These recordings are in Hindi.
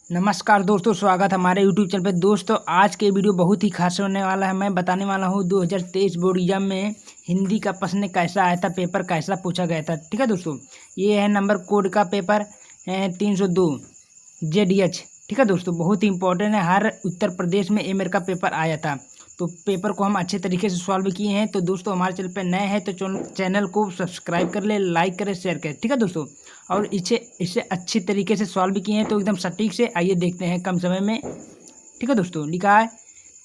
नमस्कार दोस्तों, स्वागत है हमारे YouTube चैनल पे। दोस्तों आज के वीडियो बहुत ही खास होने वाला है। मैं बताने वाला हूँ 2023 बोर्ड एग्जाम में हिंदी का प्रश्न कैसा आया था, पेपर कैसा पूछा गया था। ठीक है दोस्तों, ये है नंबर कोड का पेपर 302 JDH। ठीक है दोस्तों, बहुत ही इंपॉर्टेंट है। हर उत्तर प्रदेश में ये मेरे का पेपर आया था, तो पेपर को हम अच्छे तरीके से सॉल्व किए हैं। तो दोस्तों हमारे चैनल पे नए हैं तो चैनल को सब्सक्राइब कर ले, लाइक करें, शेयर करें। ठीक है दोस्तों, और इसे अच्छी तरीके से सॉल्व किए हैं तो एकदम सटीक से। आइए देखते हैं कम समय में। ठीक है दोस्तों, लिखा है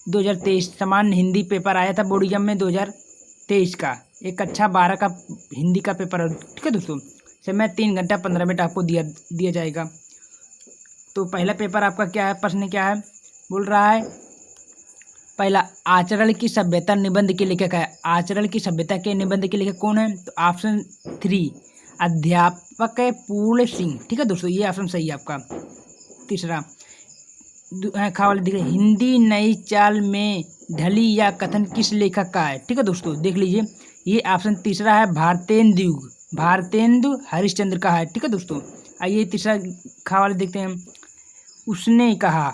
2023 सामान्य हिंदी पेपर आया था बोर्ड एग्जाम में 2023 का। एक अच्छा 12 का हिंदी का पेपर है। ठीक है दोस्तों, समय 3 घंटा 15 मिनट आपको दिया जाएगा। तो पहला पेपर आपका क्या है, प्रश्न क्या है, बोल रहा है पहला, आचरण की सभ्यता निबंध के लेखक है। आचरण की सभ्यता के निबंध के लेखक कौन है? तो ऑप्शन 3 अध्यापक पूर्ण सिंह। ठीक है दोस्तों, ये ऑप्शन सही है आपका। तीसरा खावाले दिख रहे, हिंदी नई चाल में ढली या कथन किस लेखक का है? ठीक है दोस्तों, देख लीजिए, ये ऑप्शन तीसरा है भारतेंदु हरिश्चंद्र का है। ठीक है दोस्तों, आइए तीसरा खावाले देखते हैं। उसने कहा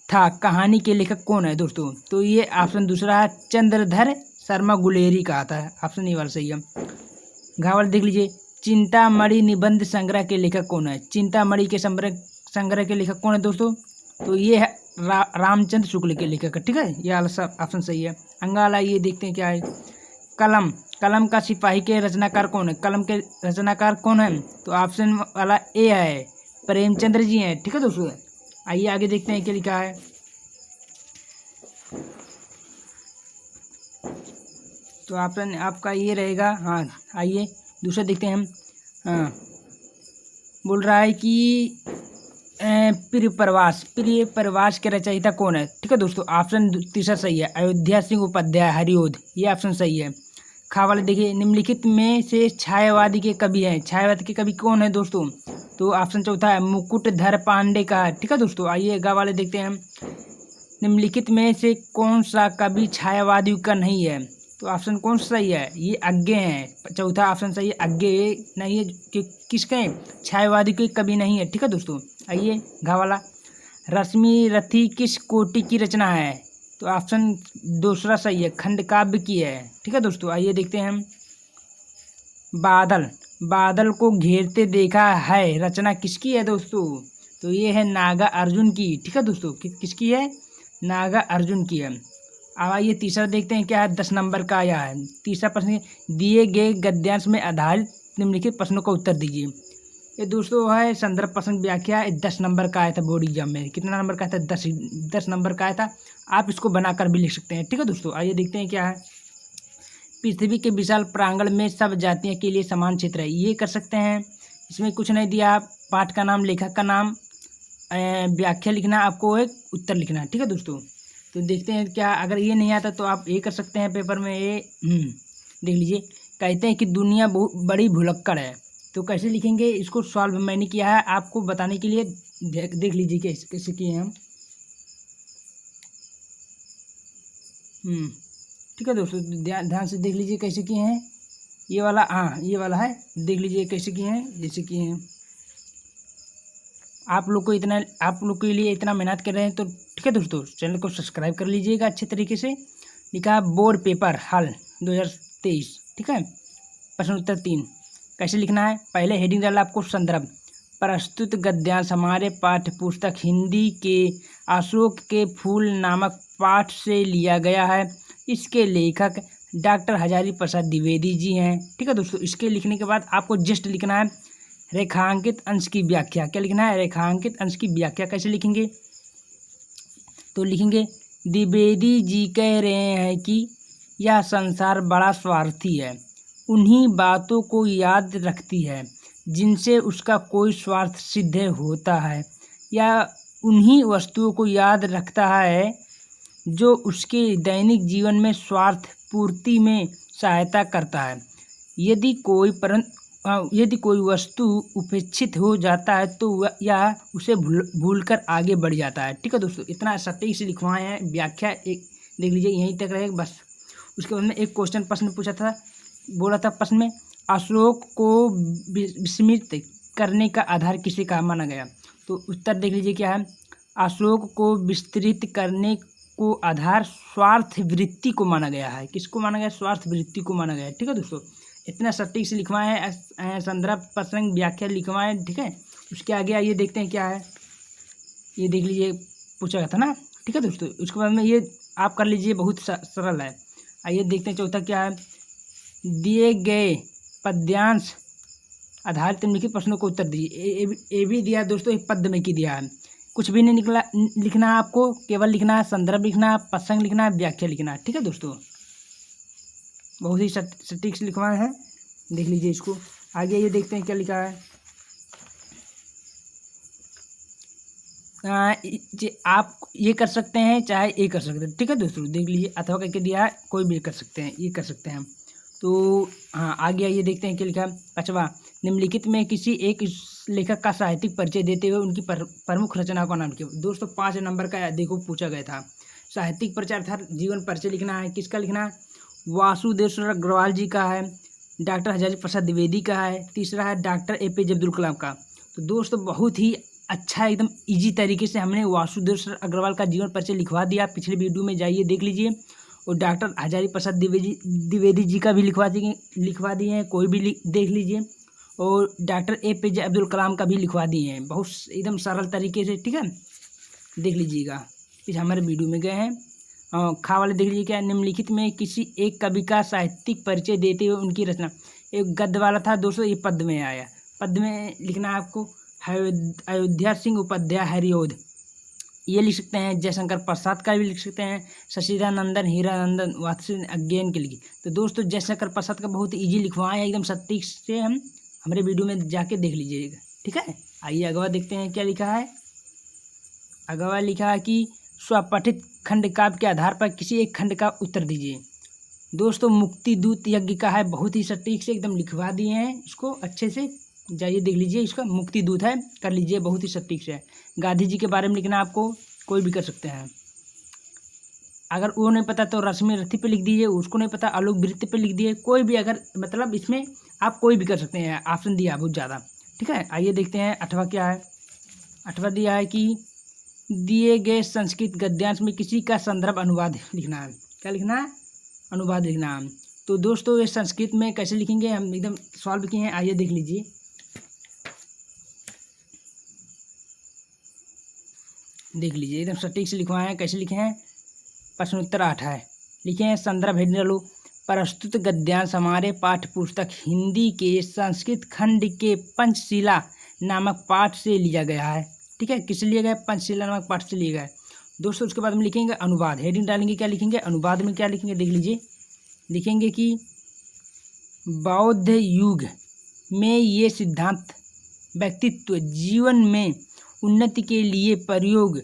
था कहानी के लेखक कौन है दोस्तों? तो ये ऑप्शन दूसरा है चंद्रधर शर्मा गुलेरी का आता है। ऑप्शन ए वाला सही है। घावल देख लीजिए, चिंतामणि निबंध संग्रह के लेखक कौन है? चिंतामणि के संग्रह के लेखक कौन है दोस्तों? तो ये है रामचंद्र शुक्ल के लेखक है। ठीक है, ये वाला ऑप्शन सही है। अंगाला ये देखते हैं क्या है। कलम का सिपाही के रचनाकार कौन है? कलम के रचनाकार कौन है? तो ऑप्शन वाला ए है, प्रेमचंद्र जी हैं। ठीक है दोस्तों, आइए आगे देखते हैं क्या लिखा है। तो ऑप्शन आपका ये रहेगा। हाँ, आइए दूसरा देखते हैं हम। हाँ, बोल रहा है कि प्रिय प्रवास के रचयिता कौन है? ठीक है दोस्तों, ऑप्शन तीसरा सही है, अयोध्या सिंह उपाध्याय हरिओद, ये ऑप्शन सही है। खा वाले देखिए, निम्नलिखित में से छायावादी के कवि हैं। छायावादी के कवि कौन है दोस्तों? तो ऑप्शन चौथा है मुकुटधर पांडे का है। ठीक है दोस्तों, आइए गा वाले देखते हैं हम। निम्नलिखित में से कौन सा कवि छायावादी का नहीं है? तो ऑप्शन कौन सा सही है? ये अज्ञे हैं। चौथा ऑप्शन सही है, अज्ञे नहीं है कि किसके? छायावादी के कवि नहीं है। ठीक है दोस्तों, आइए घा वाला, रश्मि रथी किस कोटि की रचना है? तो ऑप्शन दूसरा सही है, खंड काव्य की है। ठीक है दोस्तों, आइए देखते हैं हम। बादल को घेरते देखा है रचना किसकी है दोस्तों? तो ये है नागा अर्जुन की। ठीक है दोस्तों, किसकी है? नागा अर्जुन की है। अब आइए तीसरा देखते हैं क्या है, 10 नंबर का आया है। तीसरा प्रश्न, दिए गए गद्यांश में आधारित निम्नलिखित प्रश्नों का उत्तर दीजिए। ये दोस्तों है संदर्भ प्रश्न व्याख्या, 10 नंबर का आया था बोर्ड एग्जाम में। कितना नंबर का आया था? 10 नंबर का आया था। आप इसको बनाकर भी लिख सकते हैं। ठीक है दोस्तों, आइए देखते हैं क्या है। पृथ्वी के विशाल प्रांगण में सब जातियों के लिए समान क्षेत्र है, ये कर सकते हैं। इसमें कुछ नहीं दिया, पाठ का नाम, लेखक का नाम, व्याख्या लिखना, आपको एक उत्तर लिखना है। ठीक है दोस्तों, तो देखते हैं क्या। अगर ये नहीं आता तो आप ये कर सकते हैं पेपर में। ये देख लीजिए, कहते हैं कि दुनिया बहुत बड़ी भुलक्कड़ है। तो कैसे लिखेंगे इसको, सॉल्व मैंने किया है आपको बताने के लिए। देख लीजिए कैसे किए हैं हम। ठीक है दोस्तों, ध्यान से देख लीजिए कैसे किए हैं। ये वाला, हाँ ये वाला है, देख लीजिए कैसे किए हैं, जैसे किए हैं। आप लोग के लिए इतना मेहनत कर रहे हैं तो ठीक है दोस्तों, चैनल को सब्सक्राइब कर लीजिएगा अच्छे तरीके से। लिखा बोर्ड पेपर हल 2023। ठीक है, प्रश्न उत्तर 3 कैसे लिखना है। पहले हेडिंग डाला आपको, संदर्भ, प्रस्तुत गद्यांश हमारे पाठ्य पुस्तक हिंदी के अशोक के फूल नामक पाठ से लिया गया है। इसके लेखक डॉक्टर हजारी प्रसाद द्विवेदी जी हैं। ठीक है दोस्तों, इसके लिखने के बाद आपको जस्ट लिखना है रेखांकित अंश की व्याख्या। क्या लिखना है? रेखांकित अंश की व्याख्या। कैसे लिखेंगे? तो लिखेंगे, द्विवेदी जी कह रहे हैं कि यह संसार बड़ा स्वार्थी है, उन्हीं बातों को याद रखती है जिनसे उसका कोई स्वार्थ सिद्ध होता है, या उन्हीं वस्तुओं को याद रखता है जो उसके दैनिक जीवन में स्वार्थ पूर्ति में सहायता करता है। यदि कोई वस्तु उपेक्षित हो जाता है तो या उसे भूलकर आगे बढ़ जाता है। ठीक है दोस्तों, इतना सटीक से लिखवाए हैं। व्याख्या एक देख लीजिए, यहीं तक रहेगा बस। उसके बाद में एक क्वेश्चन प्रश्न पूछा था, बोला था प्रश्न में, अशोक को विस्मृत करने का आधार किसे कहा माना गया? तो उत्तर देख लीजिए क्या है। अशोक को विस्तृत करने को आधार स्वार्थ वृत्ति को माना गया है। किसको माना गया? स्वार्थ वृत्ति को माना गया है। ठीक है दोस्तों, इतना सटीक से लिखवाए हैं। संदर्भ प्रसंग व्याख्या लिखवाए हैं। ठीक है, उसके आगे आइए देखते हैं क्या है। ये देख लीजिए, पूछा गया था ना। ठीक है दोस्तों, उसके बाद में ये आप कर लीजिए, बहुत सरल है। आइए देखते हैं चौथा क्या है। दिए गए पद्यांश आधारित निम्नलिखित प्रश्नों को उत्तर दीजिए। ए भी दिया है दोस्तों, एक पद में की दिया है। कुछ भी नहीं लिखना है आपको, केवल लिखना है संदर्भ लिखना है, प्रसंग लिखना है, व्याख्या लिखना है। ठीक है दोस्तों, बहुत ही सटीक से लिखवाए हैं। देख लीजिए इसको। आगे ये देखते हैं क्या लिखा है। आप ये कर सकते हैं, चाहे ये कर सकते हैं। ठीक है दोस्तों, देख लीजिए, अथवा करके दिया है, कोई भी कर सकते हैं, ये कर सकते हैं। तो हाँ, आगे आइए देखते हैं क्या लिखा है। पाँचवा, निम्नलिखित में किसी एक लेखक का साहित्यिक परिचय देते हुए उनकी प्रमुख रचना का नाम लिखिए। दोस्तों 5 नंबर का देखो पूछा गया था। साहित्यिक परिचय अर्थात जीवन परिचय लिखना है। किसका लिखना है? वासुदेव अग्रवाल जी का है, डॉक्टर हजारी प्रसाद द्विवेदी का है, तीसरा है डॉक्टर APJ अब्दुल कलाम का। तो दोस्तों बहुत ही अच्छा, एकदम इजी तरीके से हमने वासुदेव अग्रवाल का जीवन परिचय लिखवा दिया। पिछले वीडियो में जाइए देख लीजिए। और डॉक्टर हजारी प्रसाद द्विवेदी जी का भी लिखवा दिए हैं, कोई भी देख लीजिए। और डॉक्टर APJ अब्दुल कलाम का भी लिखवा दिए हैं, बहुत एकदम सरल तरीके से। ठीक है, देख लीजिएगा, इस हमारे वीडियो में गए हैं। खा वाले देख लीजिए क्या, निम्नलिखित में किसी एक कवि का साहित्यिक परिचय देते हुए उनकी रचना। एक गद्य वाला था दोस्तों, ये पद में आया। पद में लिखना है आपको। अयोध्या सिंह उपाध्याय हरिओध, ये लिख सकते हैं। जयशंकर प्रसाद का भी लिख सकते हैं। सचिदानंदन हीरानंदन वात्स्य अज्ञान के लिए। तो दोस्तों जयशंकर प्रसाद का बहुत ईजी लिखवाए हैं, एकदम सटीक से। हम हमारे वीडियो में जाके देख लीजिएगा। ठीक है, आइए अगवा देखते हैं क्या लिखा है। अगवा लिखा है कि स्वपठित खंड काव्य के आधार पर किसी एक खंड का उत्तर दीजिए। दोस्तों मुक्ति दूत यज्ञ का है, बहुत ही सटीक से एकदम लिखवा दिए हैं। इसको अच्छे से जाइए देख लीजिए। इसका मुक्ति दूत है, कर लीजिए, बहुत ही सटीक से है। गांधी जी के बारे में लिखना आपको, कोई भी कर सकते हैं। अगर वो नहीं पता तो रश्मि रथी पे लिख दीजिए, उसको नहीं पता आलोक वृत्ति पे लिख दिए, कोई भी। अगर मतलब इसमें आप कोई भी कर सकते हैं, ऑप्शन दिया बहुत ज़्यादा। ठीक है, आइए देखते हैं अठवा क्या है। अठवा दिया है कि दिए गए संस्कृत गद्यांश में किसी का संदर्भ अनुवाद लिखना है। क्या लिखना है? अनुवाद लिखना है। तो दोस्तों ये संस्कृत में कैसे लिखेंगे, हम एकदम सॉल्व किए हैं, आइए देख लीजिए। देख लीजिए, एकदम सटीक से लिखवाए हैं। कैसे लिखे हैं? प्रश्नोत्तर 8 है। लिखे हैं संदर्भ हेड डालो। प्रस्तुत गद्यांश हमारे पाठ्य पुस्तक हिंदी के संस्कृत खंड के पंचशिला नामक पाठ से लिया गया है। ठीक है, किस लिए गया? पंचशिला नामक पाठ से लिया गया है दोस्तों। उसके बाद में लिखेंगे अनुवाद, हेडिंग डालेंगे, क्या लिखेंगे? अनुवाद में क्या लिखेंगे देख लीजिए। लिखेंगे कि बौद्ध युग में ये सिद्धांत व्यक्तित्व जीवन में उन्नति के लिए प्रयोग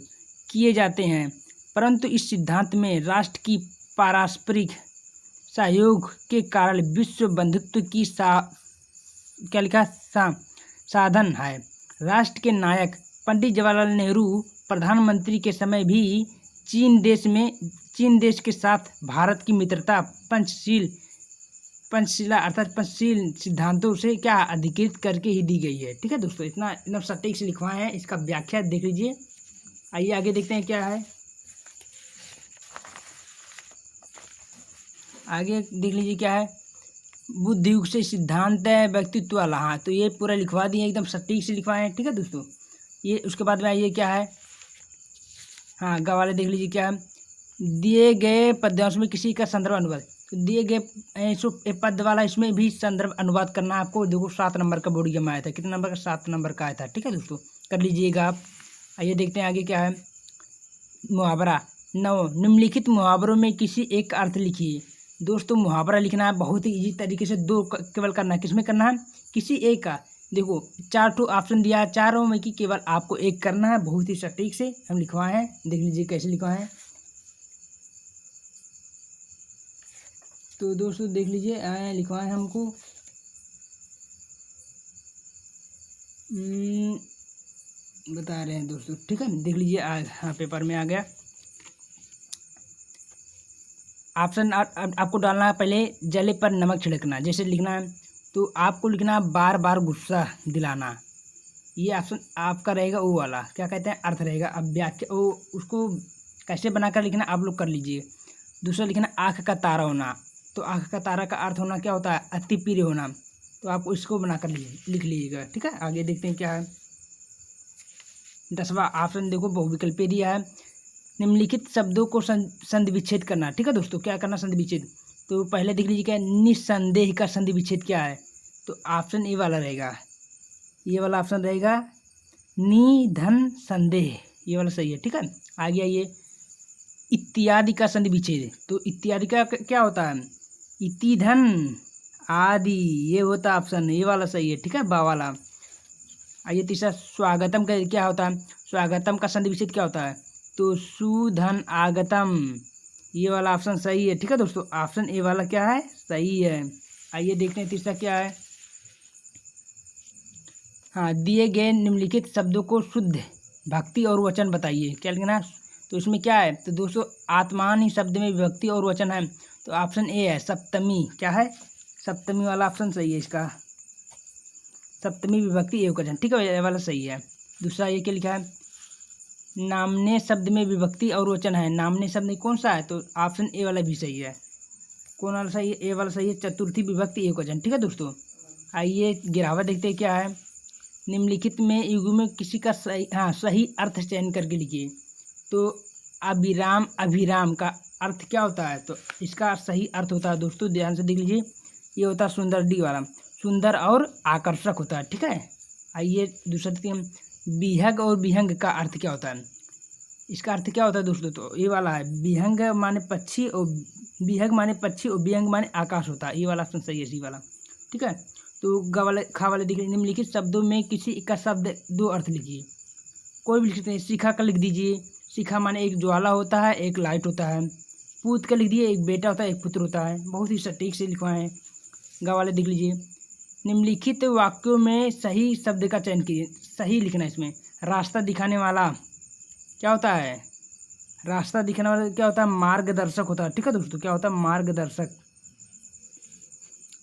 किए जाते हैं, परंतु इस सिद्धांत में राष्ट्र की पारस्परिक सहयोग के कारण विश्व बंधुत्व की क्या लिखा साधन है। राष्ट्र के नायक पंडित जवाहरलाल नेहरू प्रधानमंत्री के समय भी चीन देश के साथ भारत की मित्रता पंचशिला अर्थात पंचशील सिद्धांतों से क्या अधिकृत करके ही दी गई है। ठीक है दोस्तों, इतना एकदम सटीक से लिखवाए हैं। इसका व्याख्या देख लीजिए। आइए आगे देखते हैं क्या है। आगे देख लीजिए क्या है। बुद्ध युग से सिद्धांत है व्यक्तित्व वाला। हाँ, तो ये पूरा लिखवा दिए, एकदम सटीक से लिखवाए हैं। ठीक है दोस्तों, ये उसके बाद में आइए क्या है। हाँ, गवाले देख लीजिए क्या है। दिए गए पद्यांश में किसी का संदर्भ अनुवाद। तो दिए गए पद वाला, इसमें भी संदर्भ अनुवाद करना है आपको। देखो 7 नंबर का बोर्ड एग्जाम आया था। कितने नंबर का? 7 नंबर का आया था। ठीक है दोस्तों, कर लीजिएगा आप। आइए देखते हैं आगे क्या है। मुहावरा 9, निम्नलिखित मुहावरों में किसी एक अर्थ लिखिए। दोस्तों मुहावरा लिखना है, बहुत ही ईजी तरीके से। 2 केवल करना है। किसमें करना है? किसी एक का। देखो 4 ऑप्शन दिया है, चारों में कि केवल आपको एक करना है। बहुत ही सटीक से हम लिखवाए हैं, देख लीजिए कैसे लिखवाए हैं। तो दोस्तों देख लीजिए लिखवाए हैं हमको। बता रहे हैं दोस्तों। ठीक है, देख लीजिए। हाँ, पेपर में आ गया। ऑप्शन आपको डालना है। पहले जले पर नमक छिड़कना, जैसे लिखना है। तो आपको लिखना है बार बार गुस्सा दिलाना। ये ऑप्शन आपका रहेगा वो वाला, क्या कहते हैं, अर्थ रहेगा। अब व्याख्या वो उसको कैसे बनाकर लिखना आप लोग कर लीजिए। दूसरा लिखना आँख का तारा होना, तो आँख का तारा का अर्थ होना क्या होता है, अति प्रिय होना, तो आप इसको बनाकर लिख लीजिएगा। ठीक है, आगे देखते हैं क्या है। 10वां ऑप्शन देखो, बहुविकल्पीय दिया है। निम्नलिखित शब्दों को संधि विच्छेद करना। ठीक है दोस्तों, क्या करना, संधि विच्छेद। तो पहले देख लीजिए क्या है, निस्संदेह का संधि विच्छेद क्या है, तो ऑप्शन ए वाला रहेगा, ये वाला ऑप्शन रहेगा, निधन संदेह, ये वाला सही है। ठीक है, आगे आइए, इत्यादि का संधि विच्छेद। तो इत्यादि का क्या होता है, इति धन आदि, ये होता है ऑप्शन, ये वाला सही है। ठीक है, बा वाला। आइए तीसरा, स्वागतम का क्या होता है, स्वागतम का संधि विच्छेद क्या होता है, तो सुधन आगतम, ये वाला ऑप्शन सही है। ठीक है दोस्तों, ऑप्शन ए वाला क्या है, सही है। आइए देखते हैं तीसरा क्या है। हाँ, दिए गए निम्नलिखित शब्दों को शुद्ध भक्ति और वचन बताइए, क्या लिखना है। तो इसमें क्या है, तो दोस्तों आत्मान ही शब्द में विभक्ति और वचन है, तो ऑप्शन ए है, सप्तमी, क्या है, सप्तमी वाला ऑप्शन सही है इसका, सप्तमी विभक्ति एक वचन। ठीक है, ये वाला सही है। दूसरा ये क्या लिखा है, नामने शब्द में विभक्ति और वचन है, नामने शब्द में कौन सा है, तो ऑप्शन ए वाला भी सही है। कौन वाला सही है, ए वाला सही है, चतुर्थी विभक्ति एक वचन। ठीक है दोस्तों, आइए 11वां देखते हैं क्या है। निम्नलिखित में युग में किसी का सही, हाँ, सही अर्थ चयन करके लिखिए। तो अभिराम अभिराम का अर्थ क्या होता है, तो इसका सही अर्थ होता है दोस्तों, ध्यान से देख लीजिए, ये होता है सुंदर, डी वाला, सुंदर और आकर्षक होता है। ठीक है, आइए दूसरा देखते हैं, विहंग और विहंग का अर्थ क्या होता है, इसका अर्थ क्या होता है दोस्तों, तो ये वाला है, विहंग माने पक्षी और विहंग माने पक्षी और विहंग माने आकाश होता है, ये वाला ऑप्शन सही है, सी वाला। ठीक है, तो ग वाले खा वाले देखिए, निम्नलिखित शब्दों में किसी एक का शब्द दो अर्थ लिखिए, कोई भी लिख सकते हैं। शिखा का लिख दीजिए, शिखा माने एक ज्वाला होता है, एक लाइट होता है। पूत का लिख दिए, एक बेटा होता है, एक पुत्र होता है, बहुत ही सटीक से लिखवाए हैं। ग वाले देख लीजिए, निम्नलिखित वाक्यों में सही शब्द का चयन कीजिए, सही लिखना है इसमें। रास्ता दिखाने वाला क्या होता है, रास्ता दिखाने वाला क्या होता है, मार्गदर्शक होता है। ठीक है दोस्तों, क्या होता है, मार्गदर्शक।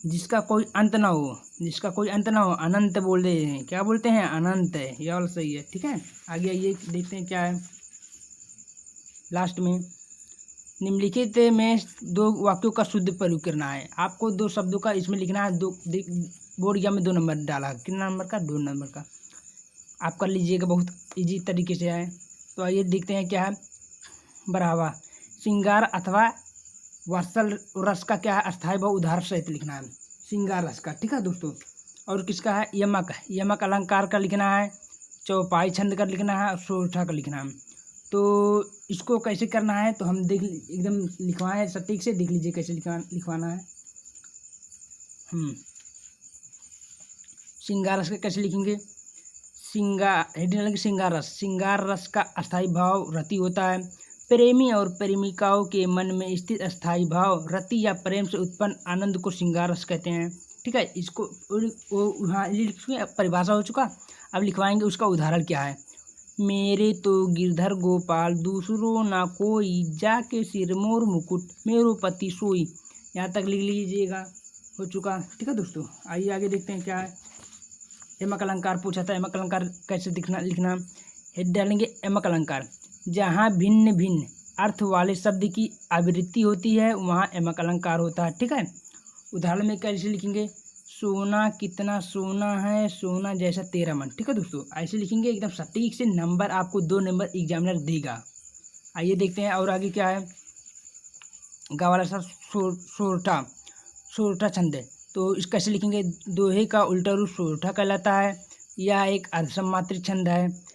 जिसका कोई अंत ना हो, जिसका कोई अंत ना हो, अनंत बोलते हैं, क्या बोलते हैं, अनंत है, ये वाला सही है। ठीक है, आगे आइए देखते हैं क्या है लास्ट में। निम्नलिखित में दो वाक्यों का शुद्ध प्रयोग करना है, आपको दो शब्दों का इसमें लिखना है। बोर्ड एग्जाम में 2 नंबर डाला, कितना नंबर का, 2 नंबर का, आप कर लीजिएगा, बहुत इजी तरीके से है। तो आइए देखते हैं क्या है। बढ़ावा, श्रृंगार अथवा वत्सल रस का क्या है, अस्थायी भाव उदाहरण सहित लिखना है, श्रृंगार रस का। ठीक है दोस्तों, और किसका है, यमक, यमक अलंकार का लिखना है, चौपाई छंद का लिखना है, और सोरठा का लिखना है। तो इसको कैसे करना है, तो हम देख एकदम लिखवाएं सटीक से, देख लीजिए कैसे लिखवाना है। श्रृंगार रस का कैसे लिखेंगे, हेडिंग लगेगी श्रृंगार रस। श्रृंगार रस का अस्थायी भाव रति होता है। प्रेमी और प्रेमिकाओं के मन में स्थित अस्थायी भाव रति या प्रेम से उत्पन्न आनंद को श्रृंगार रस कहते हैं। ठीक है, इसको हाँ परिभाषा हो चुका, अब लिखवाएंगे उसका उदाहरण क्या है। मेरे तो गिरधर गोपाल दूसरों ना कोई, जाके सिर मोर मुकुट मेरो पति सोई, यहाँ तक लिख लीजिएगा, हो चुका। ठीक है दोस्तों, आइए आगे देखते हैं क्या है। यमक अलंकार पूछा था, यमक अलंकार कैसे लिखना, हेड डालेंगे यमक अलंकार। जहाँ भिन्न भिन्न अर्थ वाले शब्द की आवृत्ति होती है वहाँ यमक अलंकार होता है। ठीक है, उदाहरण में कैसे लिखेंगे, सोना कितना सोना है, सोना जैसा तेरा मन। ठीक है दोस्तों, ऐसे लिखेंगे एकदम सटीक से, नंबर आपको 2 नंबर एग्जामिनर देगा। आइए देखते हैं और आगे क्या है। गा वाला सा सोरठा, सोरठा छंद है, तो इस कैसे लिखेंगे, दोहे का उल्टा रूप सोरठा कहलाता है। यह एक अर्धसमात्रिक छंद है।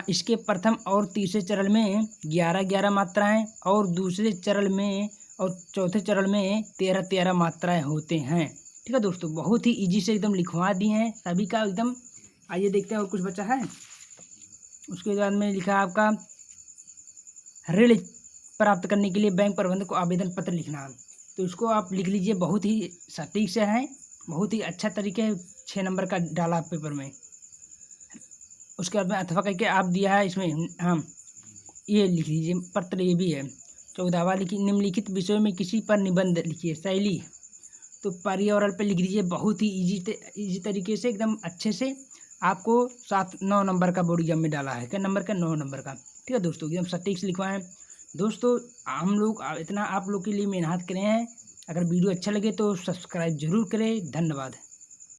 इसके प्रथम और तीसरे चरण में 11-11 मात्राएं और दूसरे चरण में और चौथे चरण में 13-13 मात्राएं होते हैं। ठीक है दोस्तों, बहुत ही इजी से एकदम लिखवा दिए हैं सभी का एकदम। आइए देखते हैं और कुछ बचा है। उसके बाद में लिखा है आपका ऋण प्राप्त करने के लिए बैंक प्रबंधक को आवेदन पत्र लिखना है, तो इसको आप लिख लीजिए, बहुत ही सटीक से है, बहुत ही अच्छा तरीके 6 नंबर का डाला पेपर में। उसके बाद में अथवा करके आप दिया है इसमें, हाँ ये लिख लीजिए पत्र, ये भी है। 14वां लिखिए, निम्नलिखित विषयों में किसी पर निबंध लिखिए। शैली, तो पर्यावरण पे लिख दीजिए, बहुत ही इजी तरीके से एकदम अच्छे से आपको 7-9 नंबर का बोर्ड एग्जाम में डाला है। क्या नंबर का? 9 नंबर का। ठीक है दोस्तों, एकदम सटीक से लिखवाएं। दोस्तों हम लोग इतना आप लोग के लिए मेहनत करें हैं। अगर वीडियो अच्छा लगे तो सब्सक्राइब जरूर करें। धन्यवाद।